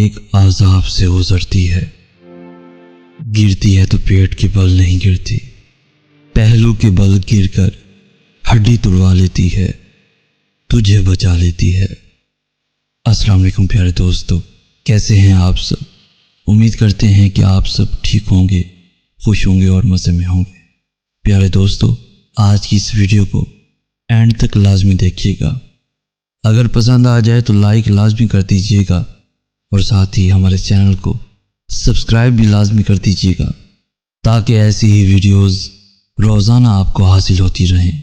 ایک عذاب سے گزرتی ہے، گرتی ہے تو پیٹ کے بل نہیں گرتی، پہلو کے بل گر کر ہڈی توڑوا لیتی ہے، تجھے بچا لیتی ہے۔ السلام علیکم پیارے دوستو، کیسے ہیں آپ سب؟ امید کرتے ہیں کہ آپ سب ٹھیک ہوں گے، خوش ہوں گے اور مزے میں ہوں گے۔ پیارے دوستو، آج کی اس ویڈیو کو اینڈ تک لازمی دیکھیے گا۔ اگر پسند آ جائے تو لائک لازمی کر دیجیے گا اور ساتھ ہی ہمارے چینل کو سبسکرائب بھی لازمی کر دیجیے گا تاکہ ایسی ہی ویڈیوز روزانہ آپ کو حاصل ہوتی رہیں۔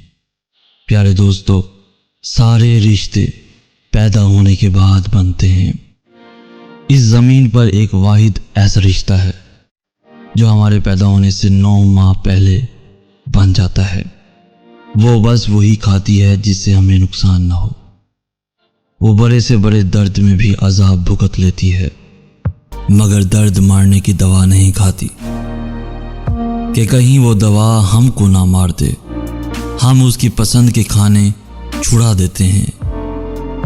پیارے دوستو، سارے رشتے پیدا ہونے کے بعد بنتے ہیں۔ اس زمین پر ایک واحد ایسا رشتہ ہے جو ہمارے پیدا ہونے سے 9 ماہ پہلے بن جاتا ہے۔ وہ بس وہی کھاتی ہے جس سے ہمیں نقصان نہ ہو۔ وہ بڑے سے بڑے درد میں بھی عذاب بھگت لیتی ہے، مگر درد مارنے کی دوا نہیں کھاتی کہ کہیں وہ دوا ہم کو نہ مار دے۔ ہم اس کی پسند کے کھانے چھڑا دیتے ہیں،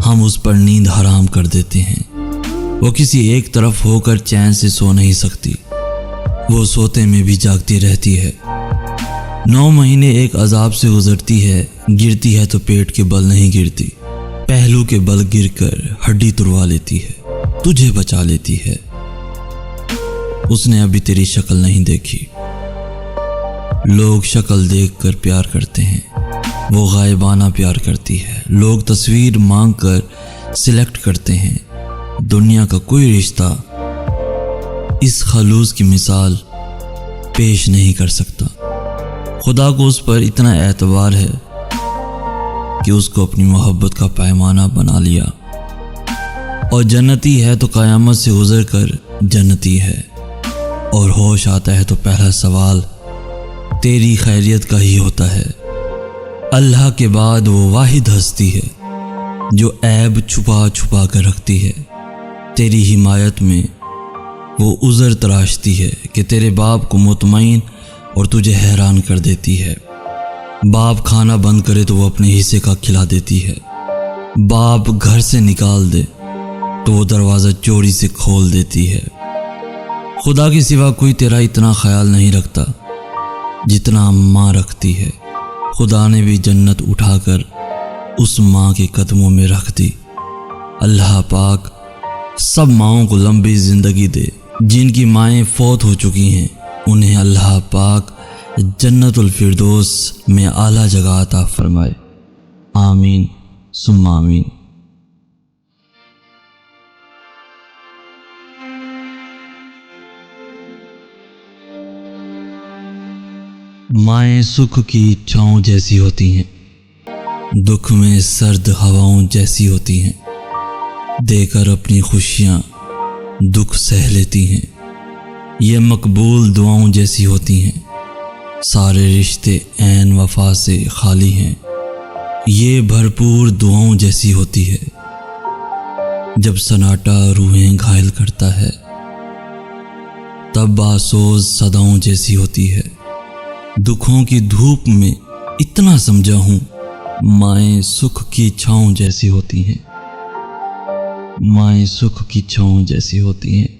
ہم اس پر نیند حرام کر دیتے ہیں۔ وہ کسی ایک طرف ہو کر چین سے سو نہیں سکتی، وہ سوتے میں بھی جاگتی رہتی ہے۔ 9 مہینے ایک عذاب سے گزرتی ہے، گرتی ہے تو پیٹ کے بل نہیں گرتی، پہلو کے بل گر کر ہڈی توڑوا لیتی ہے، تجھے بچا لیتی ہے۔ اس نے ابھی تیری شکل نہیں دیکھی۔ لوگ شکل دیکھ کر پیار کرتے ہیں، وہ غائبانہ پیار کرتی ہے۔ لوگ تصویر مانگ کر سلیکٹ کرتے ہیں، دنیا کا کوئی رشتہ اس خلوص کی مثال پیش نہیں کر سکتا۔ خدا کو اس پر اتنا اعتبار ہے کہ اس کو اپنی محبت کا پیمانہ بنا لیا، اور جنتی ہے تو قیامت سے گزر کر جنتی ہے، اور ہوش آتا ہے تو پہلا سوال تیری خیریت کا ہی ہوتا ہے۔ اللہ کے بعد وہ واحد ہستی ہے جو عیب چھپا چھپا کر رکھتی ہے۔ تیری حمایت میں وہ عذر تراشتی ہے کہ تیرے باپ کو مطمئن اور تجھے حیران کر دیتی ہے۔ باپ کھانا بند کرے تو وہ اپنے حصے کا کھلا دیتی ہے۔ باپ گھر سے نکال دے تو وہ دروازہ چوری سے کھول دیتی ہے۔ خدا کے سوا کوئی تیرا اتنا خیال نہیں رکھتا جتنا ماں رکھتی ہے۔ خدا نے بھی جنت اٹھا کر اس ماں کے قدموں میں رکھ دی۔ اللہ پاک سب ماؤں کو لمبی زندگی دے، جن کی مائیں فوت ہو چکی ہیں انہیں اللہ پاک جنت الفردوس میں اعلیٰ جگہ عطا فرمائے، آمین ثم آمین۔ مائیں سکھ کی چھاؤں جیسی ہوتی ہیں، دکھ میں سرد ہواؤں جیسی ہوتی ہیں، دے کر اپنی خوشیاں دکھ سہ لیتی ہیں۔ یہ مقبول دعاؤں جیسی ہوتی ہیں، سارے رشتے عین وفا سے خالی ہیں۔ یہ بھرپور دعاؤں جیسی ہوتی ہے، جب سناٹا روحیں گھائل کرتا ہے تب باسوز صداؤں جیسی ہوتی ہے۔ دکھوں کی دھوپ میں اتنا سمجھا ہوں، مائیں سکھ کی چھاؤں جیسی ہوتی ہیں، مائیں سکھ کی چھاؤں جیسی ہوتی ہیں۔